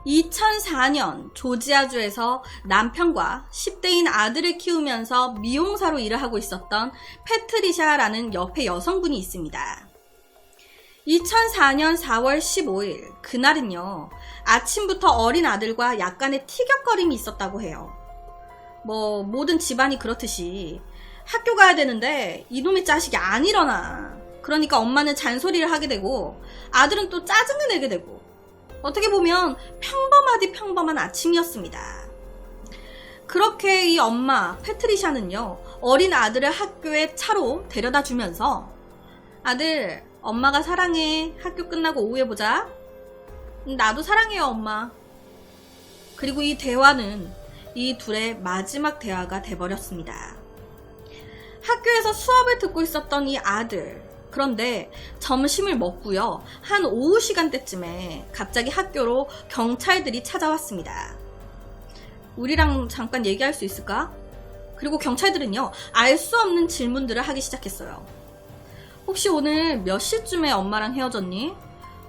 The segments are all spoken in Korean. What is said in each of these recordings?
2004년 조지아주에서 남편과 10대인 아들을 키우면서 미용사로 일을 하고 있었던 패트리샤라는 옆에 여성분이 있습니다. 2004년 4월 15일 그날은요, 아침부터 어린 아들과 약간의 티격거림이 있었다고 해요. 모든 집안이 그렇듯이 학교 가야 되는데 이놈의 자식이 안 일어나. 그러니까 엄마는 잔소리를 하게 되고 아들은 또 짜증을 내게 되고, 어떻게 보면 평범하디 평범한 아침이었습니다. 그렇게 이 엄마 패트리샤는요, 어린 아들을 학교에 차로 데려다 주면서 아들, 엄마가 사랑해. 학교 끝나고 오후에 보자. 나도 사랑해요, 엄마. 그리고 이 대화는 이 둘의 마지막 대화가 돼버렸습니다. 학교에서 수업을 듣고 있었던 이 아들, 그런데 점심을 먹고요, 한 오후 시간대쯤에 갑자기 학교로 경찰들이 찾아왔습니다. 우리랑 잠깐 얘기할 수 있을까? 그리고 경찰들은요, 알 수 없는 질문들을 하기 시작했어요. 혹시 오늘 몇 시쯤에 엄마랑 헤어졌니?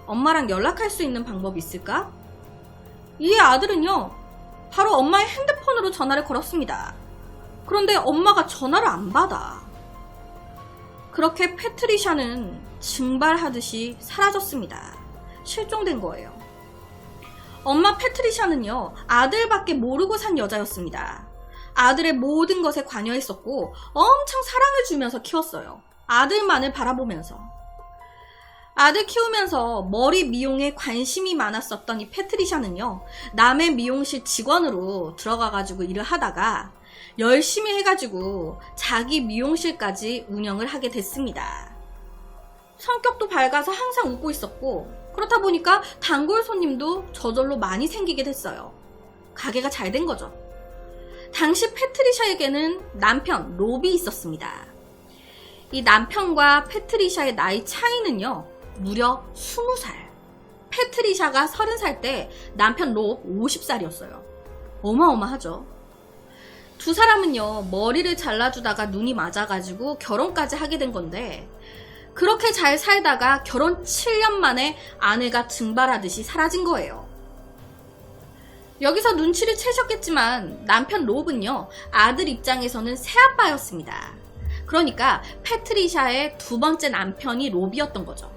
엄마랑 연락할 수 있는 방법이 있을까? 이 아들은요, 바로 엄마의 핸드폰으로 전화를 걸었습니다. 그런데 엄마가 전화를 안 받아. 그렇게 패트리샤는 증발하듯이 사라졌습니다. 실종된 거예요. 엄마 패트리샤는요, 아들밖에 모르고 산 여자였습니다. 아들의 모든 것에 관여했었고 엄청 사랑을 주면서 키웠어요. 아들만을 바라보면서. 아들 키우면서 머리 미용에 관심이 많았었던 이 패트리샤는요, 남의 미용실 직원으로 들어가가지고 일을 하다가 열심히 해가지고 자기 미용실까지 운영을 하게 됐습니다. 성격도 밝아서 항상 웃고 있었고, 그렇다 보니까 단골 손님도 저절로 많이 생기게 됐어요. 가게가 잘 된 거죠. 당시 패트리샤에게는 남편 로비 있었습니다. 이 남편과 패트리샤의 나이 차이는요, 무려 20살. 패트리샤가 30살 때 남편 롭 50살이었어요. 어마어마하죠. 두 사람은요, 머리를 잘라주다가 눈이 맞아가지고 결혼까지 하게 된 건데, 그렇게 잘 살다가 결혼 7년 만에 아내가 증발하듯이 사라진 거예요. 여기서 눈치를 채셨겠지만 남편 롭은요, 아들 입장에서는 새아빠였습니다. 그러니까 패트리샤의 두 번째 남편이 롭이었던 거죠.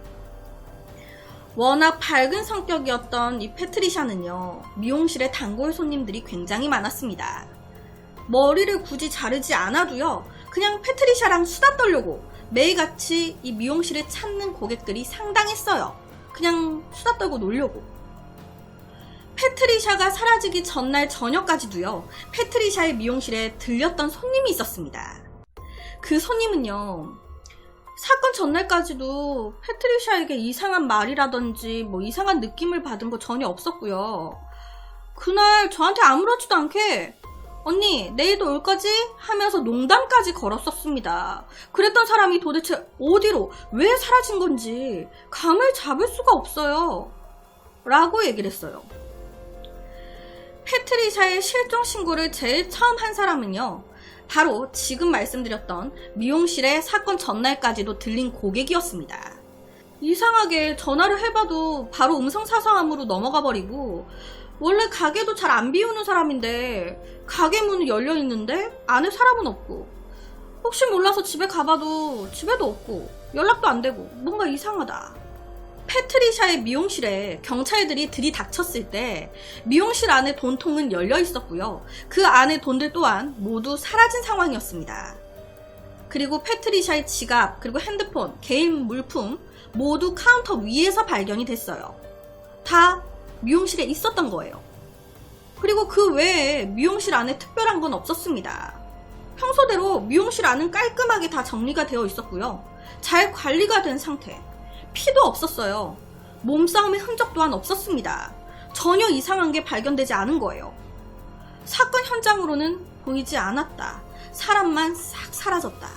워낙 밝은 성격이었던 이 패트리샤는요, 미용실에 단골 손님들이 굉장히 많았습니다. 머리를 굳이 자르지 않아도요, 그냥 패트리샤랑 수다 떨려고 매일같이 이 미용실을 찾는 고객들이 상당했어요. 그냥 수다 떨고 놀려고. 패트리샤가 사라지기 전날 저녁까지도요, 패트리샤의 미용실에 들렸던 손님이 있었습니다. 그 손님은요, 사건 전날까지도 패트리샤에게 이상한 말이라든지 이상한 느낌을 받은 거 전혀 없었고요. 그날 저한테 아무렇지도 않게 언니 내일도 올 거지? 하면서 농담까지 걸었었습니다. 그랬던 사람이 도대체 어디로 왜 사라진 건지 감을 잡을 수가 없어요. 라고 얘기를 했어요. 패트리샤의 실종 신고를 제일 처음 한 사람은요, 바로 지금 말씀드렸던 미용실에 사건 전날까지도 들린 고객이었습니다. 이상하게 전화를 해봐도 바로 음성사서함으로 넘어가 버리고, 원래 가게도 잘 안 비우는 사람인데 가게 문은 열려있는데 안에 사람은 없고, 혹시 몰라서 집에 가봐도 집에도 없고 연락도 안 되고 뭔가 이상하다. 패트리샤의 미용실에 경찰들이 들이닥쳤을 때 미용실 안에 돈통은 열려 있었고요. 그 안에 돈들 또한 모두 사라진 상황이었습니다. 그리고 패트리샤의 지갑, 그리고 핸드폰, 개인 물품 모두 카운터 위에서 발견이 됐어요. 다 미용실에 있었던 거예요. 그리고 그 외에 미용실 안에 특별한 건 없었습니다. 평소대로 미용실 안은 깔끔하게 다 정리가 되어 있었고요. 잘 관리가 된 상태. 피도 없었어요. 몸싸움의 흔적 또한 없었습니다. 전혀 이상한 게 발견되지 않은 거예요. 사건 현장으로는 보이지 않았다. 사람만 싹 사라졌다.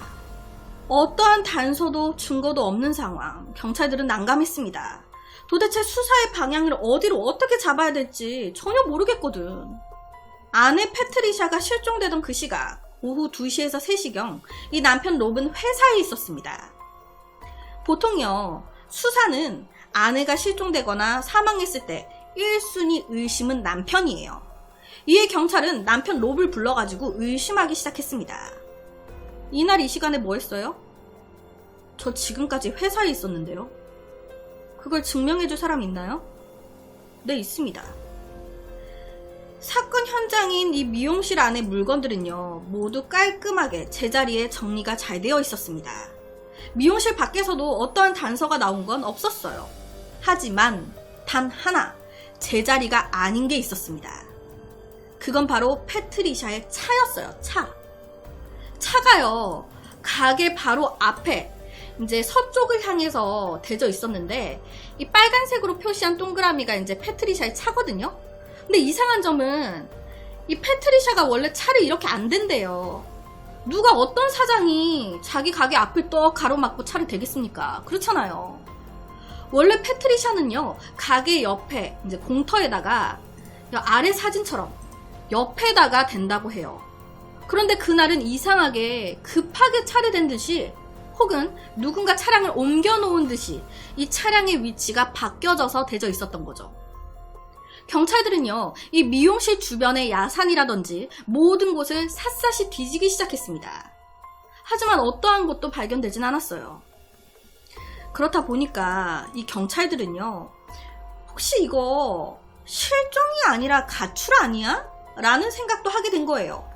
어떠한 단서도 증거도 없는 상황. 경찰들은 난감했습니다. 도대체 수사의 방향을 어디로 어떻게 잡아야 될지 전혀 모르겠거든. 아내 패트리샤가 실종되던 그 시각, 오후 2시에서 3시경 이 남편 롭은 회사에 있었습니다. 보통요, 수사는 아내가 실종되거나 사망했을 때 1순위 의심은 남편이에요. 이에 경찰은 남편 롭을 불러가지고 의심하기 시작했습니다. 이날 이 시간에 뭐 했어요? 저 지금까지 회사에 있었는데요. 그걸 증명해줄 사람 있나요? 네, 있습니다. 사건 현장인 이 미용실 안의 물건들은요, 모두 깔끔하게 제자리에 정리가 잘 되어 있었습니다. 미용실 밖에서도 어떠한 단서가 나온 건 없었어요. 하지만 단 하나 제자리가 아닌 게 있었습니다. 그건 바로 패트리샤의 차였어요. 차가요, 가게 바로 앞에 이제 서쪽을 향해서 대져 있었는데, 이 빨간색으로 표시한 동그라미가 이제 패트리샤의 차거든요. 근데 이상한 점은 이 패트리샤가 원래 차를 이렇게 안 댄대요. 누가 어떤 사장이 자기 가게 앞을 떡 가로막고 차를 대겠습니까? 그렇잖아요. 원래 패트리샤는요, 가게 옆에 이제 공터에다가 아래 사진처럼 옆에다가 댄다고 해요. 그런데 그날은 이상하게 급하게 차를 댄 듯이, 혹은 누군가 차량을 옮겨 놓은 듯이 이 차량의 위치가 바뀌어져서 대져 있었던 거죠. 경찰들은요, 이 미용실 주변의 야산이라든지 모든 곳을 샅샅이 뒤지기 시작했습니다. 하지만 어떠한 것도 발견되진 않았어요. 그렇다 보니까 이 경찰들은요, 혹시 이거 실종이 아니라 가출 아니야? 라는 생각도 하게 된 거예요.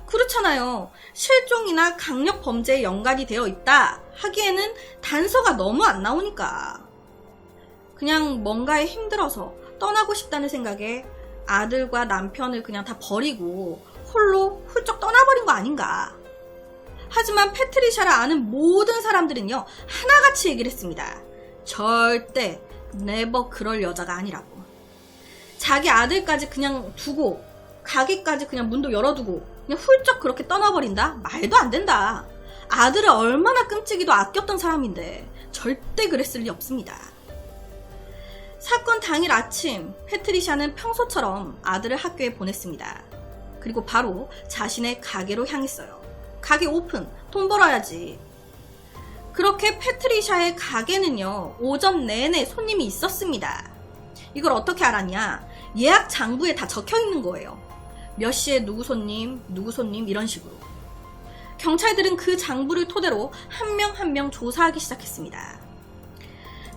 그렇잖아요. 실종이나 강력 범죄에 연관이 되어 있다 하기에는 단서가 너무 안 나오니까. 그냥 뭔가에 힘들어서 떠나고 싶다는 생각에 아들과 남편을 그냥 다 버리고 홀로 훌쩍 떠나버린 거 아닌가. 하지만 패트리샤를 아는 모든 사람들은요, 하나같이 얘기를 했습니다. 절대 네버 그럴 여자가 아니라고. 자기 아들까지 그냥 두고, 가게까지 그냥 문도 열어두고 그냥 훌쩍 그렇게 떠나버린다? 말도 안 된다. 아들을 얼마나 끔찍이도 아꼈던 사람인데 절대 그랬을 리 없습니다. 사건 당일 아침, 패트리샤는 평소처럼 아들을 학교에 보냈습니다. 그리고 바로 자신의 가게로 향했어요. 가게 오픈, 돈 벌어야지. 그렇게 패트리샤의 가게는요, 오전 내내 손님이 있었습니다. 이걸 어떻게 알았냐? 예약 장부에 다 적혀 있는 거예요. 몇 시에 누구 손님 이런 식으로. 경찰들은 그 장부를 토대로 한 명 한 명 조사하기 시작했습니다.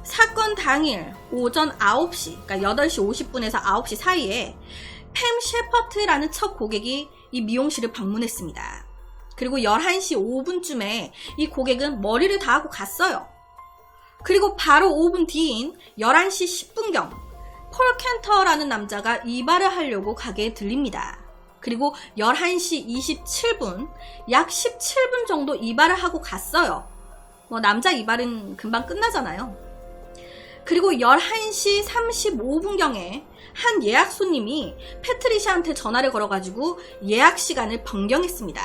사건 당일 오전 9시, 그러니까 8시 50분에서 9시 사이에 팸 셰퍼트라는 첫 고객이 이 미용실을 방문했습니다. 그리고 11시 5분쯤에 이 고객은 머리를 다 하고 갔어요. 그리고 바로 5분 뒤인 11시 10분경 폴 켄터라는 남자가 이발을 하려고 가게에 들립니다. 그리고 11시 27분, 약 17분 정도 이발을 하고 갔어요. 남자 이발은 금방 끝나잖아요. 그리고 11시 35분경에 한 예약 손님이 패트리샤한테 전화를 걸어가지고 예약 시간을 변경했습니다.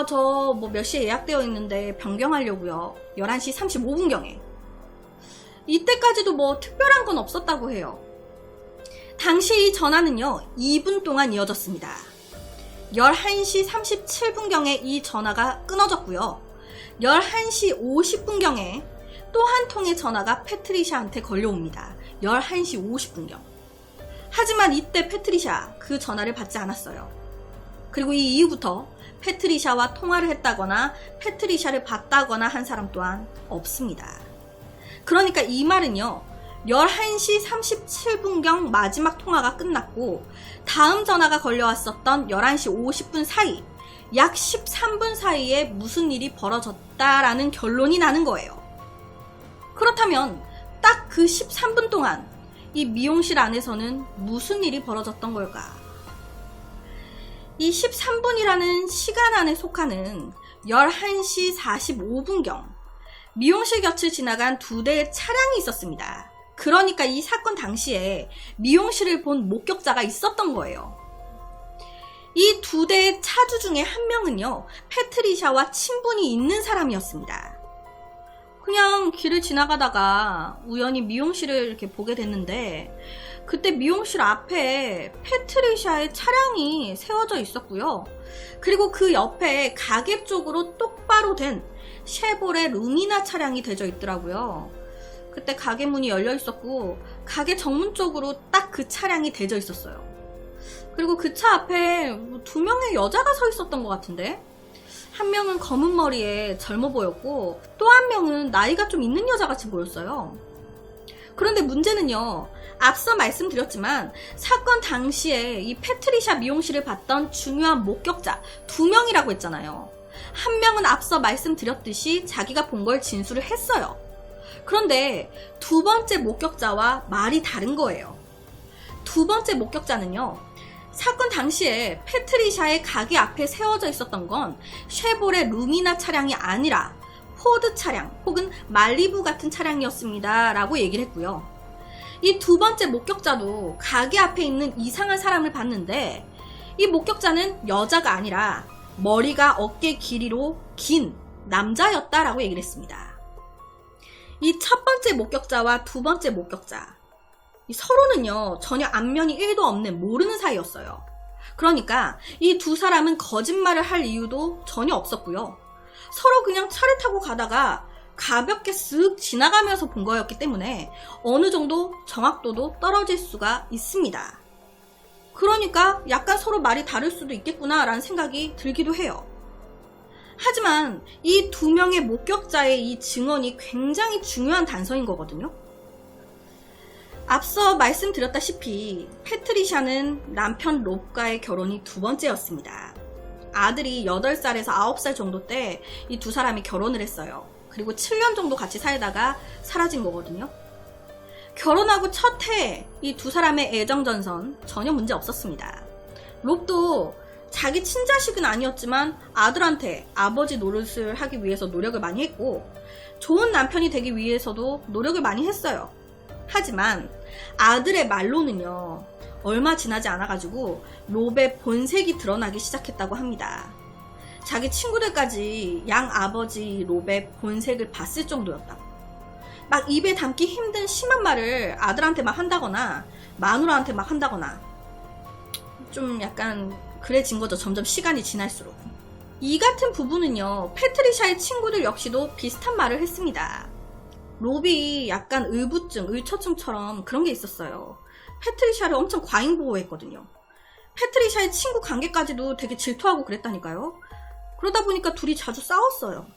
저 몇 시에 예약되어 있는데 변경하려고요. 11시 35분경에. 이때까지도 특별한 건 없었다고 해요. 당시 이 전화는요, 2분 동안 이어졌습니다. 11시 37분경에 이 전화가 끊어졌고요. 11시 50분경에 또 한 통의 전화가 패트리샤한테 걸려옵니다. 11시 50분경. 하지만 이때 패트리샤 그 전화를 받지 않았어요. 그리고 이 이후부터 패트리샤와 통화를 했다거나 패트리샤를 봤다거나 한 사람 또한 없습니다. 그러니까 이 말은요, 11시 37분경 마지막 통화가 끝났고 다음 전화가 걸려왔었던 11시 50분 사이, 약 13분 사이에 무슨 일이 벌어졌다라는 결론이 나는 거예요. 그렇다면 딱 그 13분 동안 이 미용실 안에서는 무슨 일이 벌어졌던 걸까? 이 13분이라는 시간 안에 속하는 11시 45분경 미용실 곁을 지나간 2대의 차량이 있었습니다. 그러니까 이 사건 당시에 미용실을 본 목격자가 있었던 거예요. 이 2대의 차주 중에 한 명은요, 패트리샤와 친분이 있는 사람이었습니다. 그냥 길을 지나가다가 우연히 미용실을 이렇게 보게 됐는데, 그때 미용실 앞에 패트리샤의 차량이 세워져 있었고요. 그리고 그 옆에 가게 쪽으로 똑바로 된 쉐보레 루미나 차량이 대져 있더라고요. 그때 가게 문이 열려 있었고 가게 정문 쪽으로 딱 그 차량이 대져 있었어요. 그리고 그 차 앞에 2명의 여자가 서 있었던 것 같은데, 한 명은 검은 머리에 젊어 보였고 또 한 명은 나이가 좀 있는 여자같이 보였어요. 그런데 문제는요, 앞서 말씀드렸지만 사건 당시에 이 패트리샤 미용실을 봤던 중요한 목격자 2명이라고 했잖아요. 한 명은 앞서 말씀드렸듯이 자기가 본 걸 진술을 했어요. 그런데 두 번째 목격자와 말이 다른 거예요. 두 번째 목격자는요, 사건 당시에 패트리샤의 가게 앞에 세워져 있었던 건 쉐보레 루미나 차량이 아니라 포드 차량 혹은 말리부 같은 차량이었습니다 라고 얘기를 했고요. 이 두 번째 목격자도 가게 앞에 있는 이상한 사람을 봤는데, 이 목격자는 여자가 아니라 머리가 어깨 길이로 긴 남자였다라고 얘기를 했습니다. 이 첫 번째 목격자와 두 번째 목격자, 서로는요 전혀 안면이 1도 없는 모르는 사이였어요. 그러니까 이 두 사람은 거짓말을 할 이유도 전혀 없었고요. 서로 그냥 차를 타고 가다가 가볍게 쓱 지나가면서 본 거였기 때문에 어느 정도 정확도도 떨어질 수가 있습니다. 그러니까 약간 서로 말이 다를 수도 있겠구나 라는 생각이 들기도 해요. 하지만 이 2명의 목격자의 이 증언이 굉장히 중요한 단서인 거거든요. 앞서 말씀드렸다시피 패트리샤는 남편 롭과의 결혼이 두 번째였습니다. 아들이 8살에서 9살 정도 때 이 두 사람이 결혼을 했어요. 그리고 7년 정도 같이 살다가 사라진 거거든요. 결혼하고 첫 해 이 두 사람의 애정전선 전혀 문제 없었습니다. 롭도 자기 친자식은 아니었지만 아들한테 아버지 노릇을 하기 위해서 노력을 많이 했고 좋은 남편이 되기 위해서도 노력을 많이 했어요. 하지만 아들의 말로는요, 얼마 지나지 않아가지고 롭의 본색이 드러나기 시작했다고 합니다. 자기 친구들까지 양 아버지 롭의 본색을 봤을 정도였다고. 막 입에 담기 힘든 심한 말을 아들한테 막 한다거나 마누라한테 막 한다거나, 좀 약간 그래진 거죠. 점점 시간이 지날수록. 이 같은 부분은요, 패트리샤의 친구들 역시도 비슷한 말을 했습니다. 롭이 약간 의부증, 의처증처럼 그런 게 있었어요. 패트리샤를 엄청 과잉보호했거든요. 패트리샤의 친구 관계까지도 되게 질투하고 그랬다니까요. 그러다 보니까 둘이 자주 싸웠어요.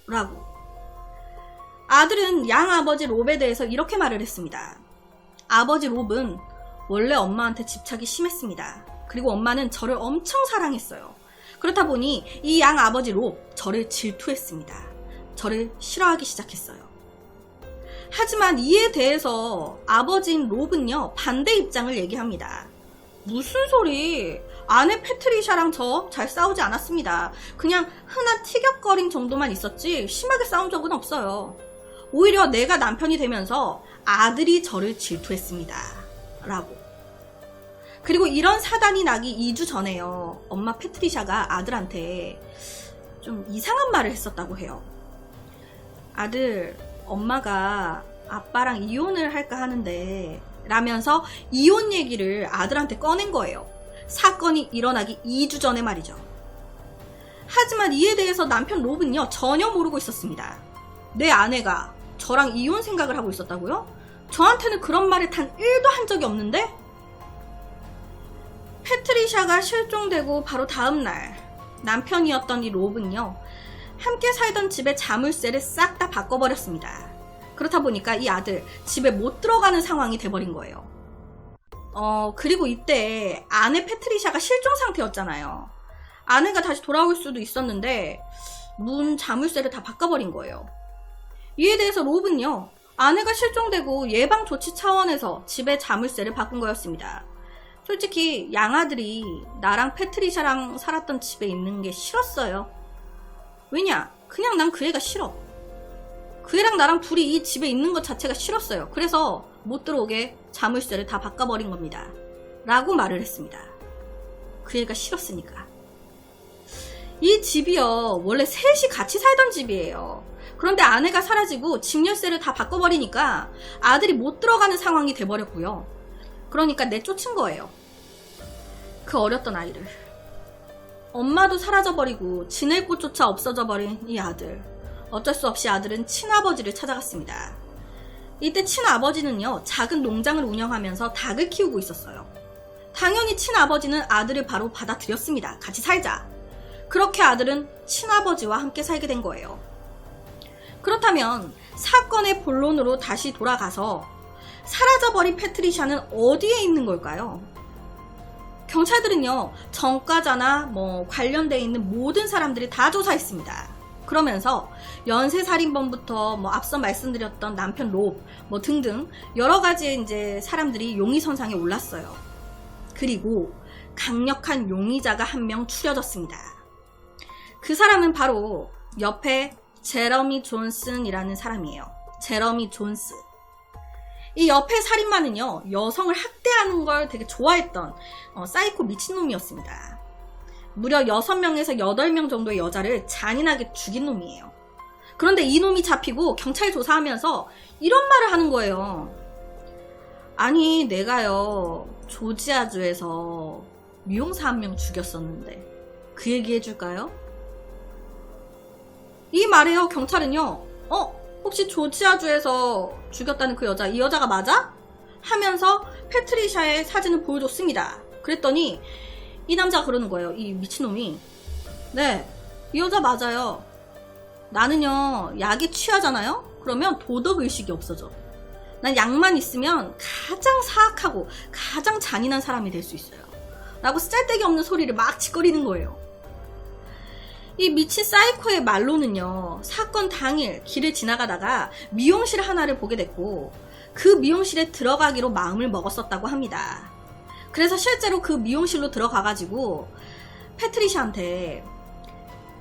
라고. 아들은 양 아버지 롭에 대해서 이렇게 말을 했습니다. 아버지 롭은 원래 엄마한테 집착이 심했습니다. 그리고 엄마는 저를 엄청 사랑했어요. 그렇다 보니 이 양 아버지 롭, 저를 질투했습니다. 저를 싫어하기 시작했어요. 하지만 이에 대해서 아버지인 롭은요, 반대 입장을 얘기합니다. 무슨 소리? 아내 패트리샤랑 저 잘 싸우지 않았습니다. 그냥 흔한 티격거림 정도만 있었지 심하게 싸운 적은 없어요. 오히려 내가 남편이 되면서 아들이 저를 질투했습니다. 라고. 그리고 이런 사단이 나기 2주 전에요, 엄마 패트리샤가 아들한테 좀 이상한 말을 했었다고 해요. 아들, 엄마가 아빠랑 이혼을 할까 하는데 라면서 이혼 얘기를 아들한테 꺼낸 거예요. 사건이 일어나기 2주 전에 말이죠. 하지만 이에 대해서 남편 롭은요, 전혀 모르고 있었습니다. 내 아내가 저랑 이혼 생각을 하고 있었다고요? 저한테는 그런 말을 단 1도 한 적이 없는데? 패트리샤가 실종되고 바로 다음날 남편이었던 이 롭은요, 함께 살던 집의 자물쇠를 싹 다 바꿔버렸습니다. 그렇다 보니까 이 아들 집에 못 들어가는 상황이 돼버린 거예요. 그리고 이때 아내 패트리샤가 실종 상태였잖아요. 아내가 다시 돌아올 수도 있었는데 문 자물쇠를 다 바꿔버린 거예요. 이에 대해서 롭은요, 아내가 실종되고 예방 조치 차원에서 집의 자물쇠를 바꾼 거였습니다. 솔직히 양아들이 나랑 패트리샤랑 살았던 집에 있는 게 싫었어요. 왜냐? 그냥 난 그 애가 싫어. 그 애랑 나랑 둘이 이 집에 있는 것 자체가 싫었어요. 그래서 못 들어오게 자물쇠를 다 바꿔버린 겁니다. 라고 말을 했습니다. 그 애가 싫었으니까. 이 집이요, 원래 셋이 같이 살던 집이에요. 그런데 아내가 사라지고 집 열쇠를 다 바꿔버리니까 아들이 못 들어가는 상황이 돼버렸고요. 그러니까 내쫓은 거예요. 그 어렸던 아이를. 엄마도 사라져버리고 지낼 곳조차 없어져버린 이 아들. 어쩔 수 없이 아들은 친아버지를 찾아갔습니다. 이때 친아버지는요, 작은 농장을 운영하면서 닭을 키우고 있었어요. 당연히 친아버지는 아들을 바로 받아들였습니다. 같이 살자. 그렇게 아들은 친아버지와 함께 살게 된 거예요. 그렇다면 사건의 본론으로 다시 돌아가서 사라져버린 패트리샤는 어디에 있는 걸까요? 경찰들은요, 전과자나 관련되어 있는 모든 사람들이 다 조사했습니다. 그러면서 연쇄살인범부터 앞서 말씀드렸던 남편 롭 등등 여러 가지의 이제 사람들이 용의선상에 올랐어요. 그리고 강력한 용의자가 한 명 추려졌습니다. 그 사람은 바로 옆에 제러미 존슨이라는 사람이에요. 제러미 존스. 이 옆에 살인마는요, 여성을 학대하는 걸 되게 좋아했던 사이코 미친놈이었습니다. 무려 6명에서 8명 정도의 여자를 잔인하게 죽인 놈이에요. 그런데 이 놈이 잡히고 경찰 조사하면서 이런 말을 하는 거예요. 아니, 내가요, 조지아주에서 미용사 한 명 죽였었는데 그 얘기 해줄까요? 이 말에요, 경찰은요, 혹시 조지아주에서 죽였다는 그 여자, 이 여자가 맞아? 하면서 패트리샤의 사진을 보여줬습니다. 그랬더니 이 남자가 그러는 거예요. 이 미친놈이. 네, 이 여자 맞아요. 나는요, 약에 취하잖아요? 그러면 도덕의식이 없어져. 난 약만 있으면 가장 사악하고 가장 잔인한 사람이 될 수 있어요. 라고 쓸데기 없는 소리를 막 짓거리는 거예요. 이 미친 사이코의 말로는요, 사건 당일 길을 지나가다가 미용실 하나를 보게 됐고 그 미용실에 들어가기로 마음을 먹었었다고 합니다. 그래서 실제로 그 미용실로 들어가가지고 패트리샤한테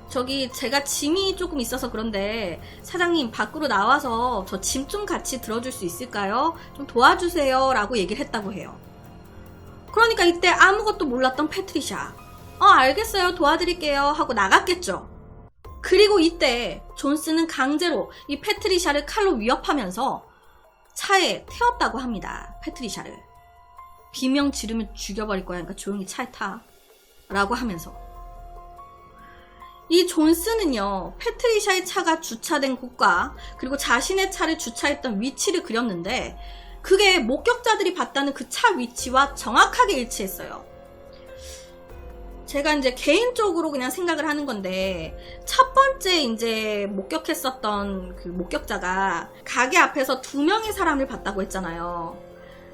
저기 제가 짐이 조금 있어서 그런데 사장님 밖으로 나와서 저 짐 좀 같이 들어줄 수 있을까요? 좀 도와주세요 라고 얘기를 했다고 해요. 그러니까 이때 아무것도 몰랐던 패트리샤, 알겠어요, 도와드릴게요 하고 나갔겠죠. 그리고 이때 존스는 강제로 이 패트리샤를 칼로 위협하면서 차에 태웠다고 합니다. 패트리샤를. 비명 지르면 죽여버릴 거야. 그러니까 조용히 차에 타. 라고 하면서. 이 존스는요, 패트리샤의 차가 주차된 곳과 그리고 자신의 차를 주차했던 위치를 그렸는데 그게 목격자들이 봤다는 그 차 위치와 정확하게 일치했어요. 제가 이제 개인적으로 그냥 생각을 하는 건데, 첫 번째 이제 목격했었던 그 목격자가 가게 앞에서 2명의 사람을 봤다고 했잖아요.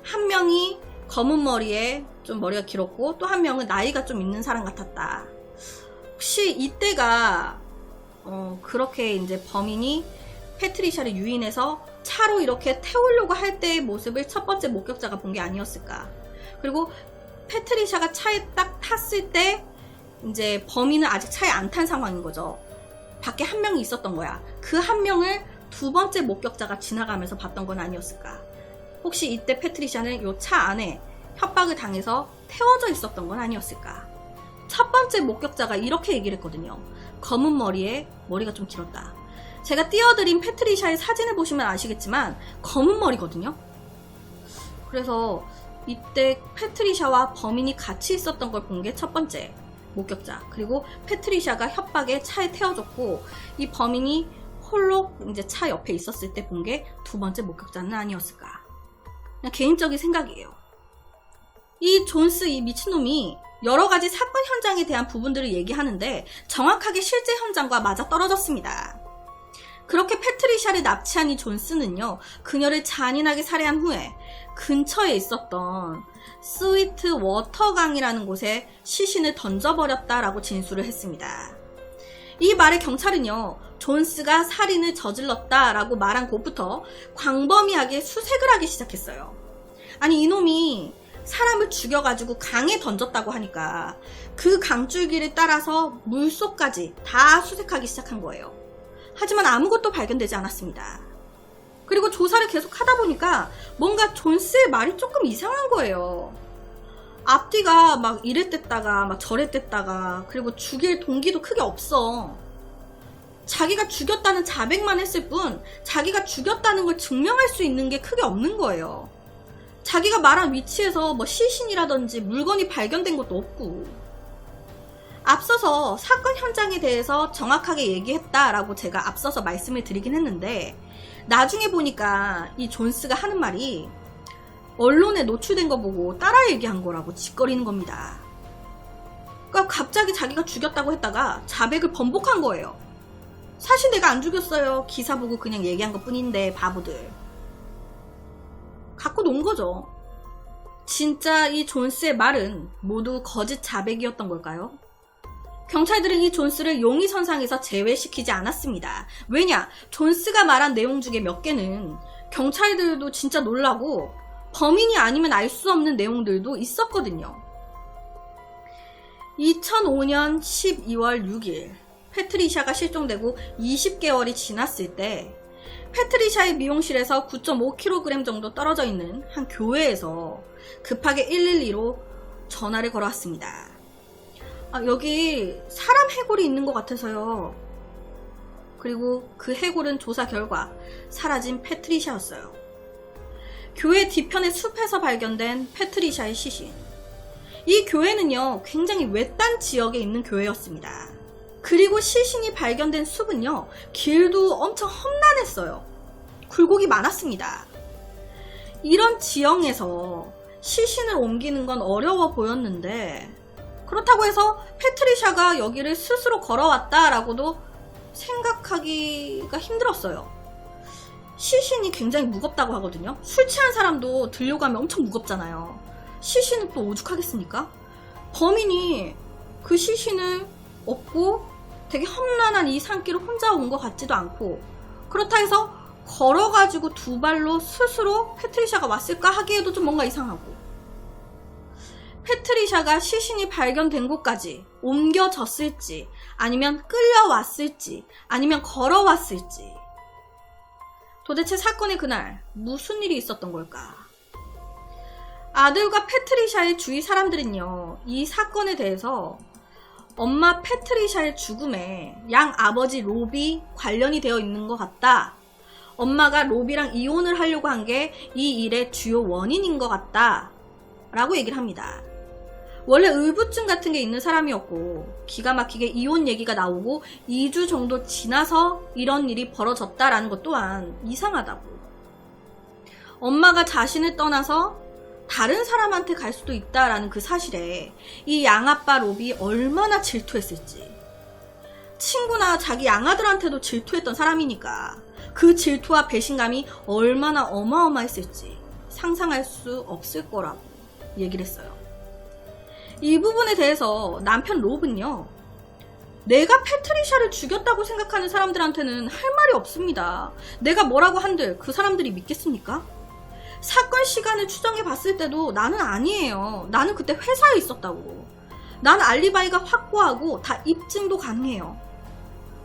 한 명이 검은 머리에 좀 머리가 길었고 또 한 명은 나이가 좀 있는 사람 같았다. 혹시 이때가 그렇게 이제 범인이 패트리샤를 유인해서 차로 이렇게 태우려고 할 때의 모습을 첫 번째 목격자가 본 게 아니었을까. 그리고 패트리샤가 차에 딱 탔을 때 이제 범인은 아직 차에 안 탄 상황인 거죠. 밖에 한 명이 있었던 거야. 그 한 명을 두 번째 목격자가 지나가면서 봤던 건 아니었을까. 혹시 이때 패트리샤는 이 차 안에 협박을 당해서 태워져 있었던 건 아니었을까. 첫 번째 목격자가 이렇게 얘기를 했거든요. 검은 머리에 머리가 좀 길었다. 제가 띄워드린 패트리샤의 사진을 보시면 아시겠지만 검은 머리거든요. 그래서 이때 패트리샤와 범인이 같이 있었던 걸 본 게 첫 번째 목격자. 그리고 패트리샤가 협박에 차에 태워졌고 이 범인이 홀로 이제 차 옆에 있었을 때 본 게 두 번째 목격자는 아니었을까. 그냥 개인적인 생각이에요. 이 존스, 이 미친놈이 여러 가지 사건 현장에 대한 부분들을 얘기하는데 정확하게 실제 현장과 맞아 떨어졌습니다. 그렇게 패트리샤를 납치한 이 존스는요, 그녀를 잔인하게 살해한 후에 근처에 있었던 스위트 워터강이라는 곳에 시신을 던져버렸다라고 진술을 했습니다. 이 말에 경찰은요, 존스가 살인을 저질렀다라고 말한 곳부터 광범위하게 수색을 하기 시작했어요. 아니, 이놈이 사람을 죽여가지고 강에 던졌다고 하니까 그 강줄기를 따라서 물속까지 다 수색하기 시작한 거예요. 하지만 아무것도 발견되지 않았습니다. 그리고 조사를 계속 하다 보니까 뭔가 존스의 말이 조금 이상한 거예요. 앞뒤가 막 이랬댔다가 막 저랬댔다가, 그리고 죽일 동기도 크게 없어. 자기가 죽였다는 자백만 했을 뿐 자기가 죽였다는 걸 증명할 수 있는 게 크게 없는 거예요. 자기가 말한 위치에서 뭐 시신이라든지 물건이 발견된 것도 없고. 앞서서 사건 현장에 대해서 정확하게 얘기했다라고 제가 앞서서 말씀을 드리긴 했는데, 나중에 보니까 이 존스가 하는 말이 언론에 노출된 거 보고 따라 얘기한 거라고 짓거리는 겁니다. 그러니까 갑자기 자기가 죽였다고 했다가 자백을 번복한 거예요. 사실 내가 안 죽였어요. 기사 보고 그냥 얘기한 것 뿐인데 바보들. 갖고 논 거죠. 진짜 이 존스의 말은 모두 거짓 자백이었던 걸까요? 경찰들은 이 존스를 용의선상에서 제외시키지 않았습니다. 왜냐? 존스가 말한 내용 중에 몇 개는 경찰들도 진짜 놀라고 범인이 아니면 알 수 없는 내용들도 있었거든요. 2005년 12월 6일 패트리샤가 실종되고 20개월이 지났을 때 패트리샤의 미용실에서 9.5kg 정도 떨어져 있는 한 교회에서 급하게 112로 전화를 걸어왔습니다. 여기 사람 해골이 있는 것 같아서요. 그리고 그 해골은 조사 결과 사라진 패트리샤였어요. 교회 뒤편의 숲에서 발견된 패트리샤의 시신. 이 교회는요, 굉장히 외딴 지역에 있는 교회였습니다. 그리고 시신이 발견된 숲은요, 길도 엄청 험난했어요. 굴곡이 많았습니다. 이런 지형에서 시신을 옮기는 건 어려워 보였는데, 그렇다고 해서 패트리샤가 여기를 스스로 걸어왔다라고도 생각하기가 힘들었어요. 시신이 굉장히 무겁다고 하거든요. 술 취한 사람도 들려고 하면 엄청 무겁잖아요. 시신은 또 오죽하겠습니까? 범인이 그 시신을 얻고 되게 험난한 이 산길을 혼자 온 것 같지도 않고, 그렇다 해서 걸어가지고 두 발로 스스로 패트리샤가 왔을까 하기에도 좀 뭔가 이상하고, 패트리샤가 시신이 발견된 곳까지 옮겨졌을지, 아니면 끌려왔을지, 아니면 걸어왔을지, 도대체 사건의 그날 무슨 일이 있었던 걸까? 아들과 패트리샤의 주위 사람들은요, 이 사건에 대해서 엄마 패트리샤의 죽음에 양 아버지 로비 관련이 되어 있는 것 같다. 엄마가 로비랑 이혼을 하려고 한 게 이 일의 주요 원인인 것 같다. 라고 얘기를 합니다. 원래 의부증 같은 게 있는 사람이었고, 기가 막히게 이혼 얘기가 나오고 2주 정도 지나서 이런 일이 벌어졌다라는 것 또한 이상하다고. 엄마가 자신을 떠나서 다른 사람한테 갈 수도 있다라는 그 사실에 이 양아빠 롭이 얼마나 질투했을지. 친구나 자기 양아들한테도 질투했던 사람이니까 그 질투와 배신감이 얼마나 어마어마했을지 상상할 수 없을 거라고 얘기를 했어요. 이 부분에 대해서 남편 롭은요, 내가 패트리샤를 죽였다고 생각하는 사람들한테는 할 말이 없습니다. 내가 뭐라고 한들 그 사람들이 믿겠습니까? 사건 시간을 추정해 봤을 때도 나는 아니에요. 나는 그때 회사에 있었다고. 나는 알리바이가 확고하고 다 입증도 가능해요.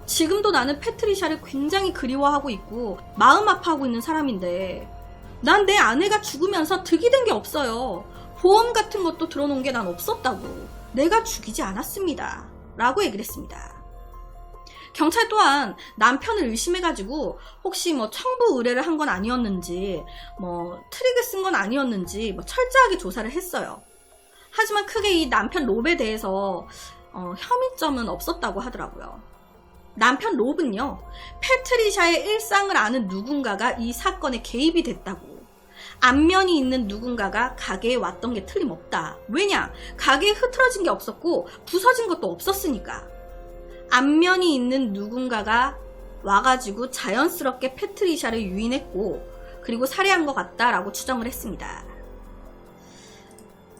지금도 나는 패트리샤를 굉장히 그리워하고 있고 마음 아파하고 있는 사람인데, 난 내 아내가 죽으면서 득이 된 게 없어요. 보험 같은 것도 들어놓은 게 난 없었다고. 내가 죽이지 않았습니다. 라고 얘기를 했습니다. 경찰 또한 남편을 의심해가지고 혹시 뭐 청부 의뢰를 한 건 아니었는지, 뭐 트릭을 쓴 건 아니었는지 철저하게 조사를 했어요. 하지만 크게 이 남편 롭에 대해서 혐의점은 없었다고 하더라고요. 남편 롭은요, 패트리샤의 일상을 아는 누군가가 이 사건에 개입이 됐다고, 안면이 있는 누군가가 가게에 왔던 게 틀림없다. 왜냐? 가게에 흐트러진 게 없었고 부서진 것도 없었으니까. 안면이 있는 누군가가 와가지고 자연스럽게 패트리샤를 유인했고, 그리고 살해한 것 같다라고 추정을 했습니다.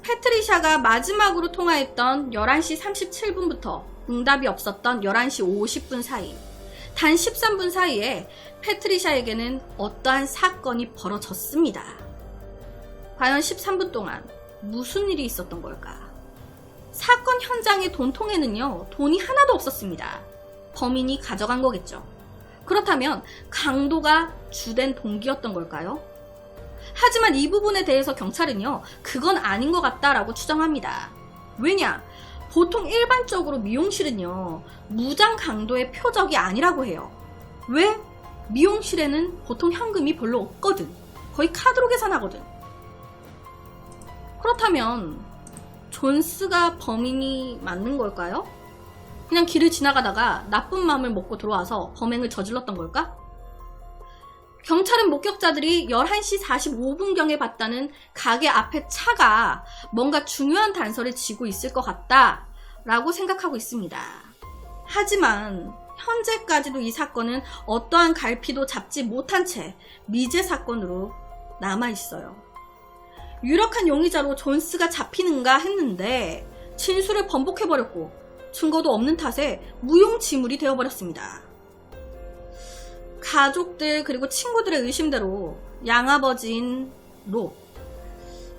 패트리샤가 마지막으로 통화했던 11시 37분부터 응답이 없었던 11시 50분 사이, 단 13분 사이에 패트리샤에게는 어떠한 사건이 벌어졌습니다. 과연 13분 동안 무슨 일이 있었던 걸까? 사건 현장의 돈통에는요, 돈이 하나도 없었습니다. 범인이 가져간 거겠죠. 그렇다면 강도가 주된 동기였던 걸까요? 하지만 이 부분에 대해서 경찰은요, 그건 아닌 것 같다라고 추정합니다. 왜냐? 보통 일반적으로 미용실은요, 무장 강도의 표적이 아니라고 해요. 왜? 미용실에는 보통 현금이 별로 없거든. 거의 카드로 계산하거든. 그렇다면 존스가 범인이 맞는 걸까요? 그냥 길을 지나가다가 나쁜 마음을 먹고 들어와서 범행을 저질렀던 걸까? 경찰은 목격자들이 11시 45분경에 봤다는 가게 앞에 차가 뭔가 중요한 단서를 쥐고 있을 것 같다 라고 생각하고 있습니다. 하지만 현재까지도 이 사건은 어떠한 갈피도 잡지 못한 채 미제 사건으로 남아있어요. 유력한 용의자로 존스가 잡히는가 했는데 진술을 번복해버렸고 증거도 없는 탓에 무용지물이 되어버렸습니다. 가족들 그리고 친구들의 의심대로 양아버지인 로,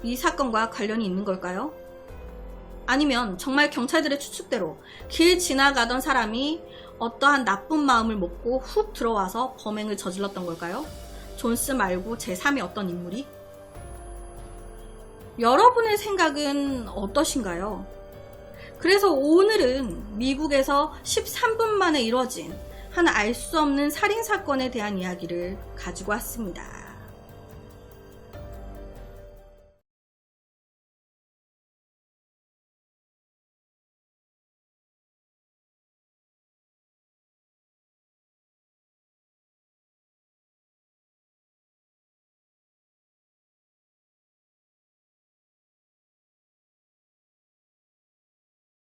이 사건과 관련이 있는 걸까요? 아니면 정말 경찰들의 추측대로 길 지나가던 사람이 어떠한 나쁜 마음을 먹고 훅 들어와서 범행을 저질렀던 걸까요? 존스 말고 제3의 어떤 인물이? 여러분의 생각은 어떠신가요? 그래서 오늘은 미국에서 13분 만에 이뤄진 한 알 수 없는 살인사건에 대한 이야기를 가지고 왔습니다.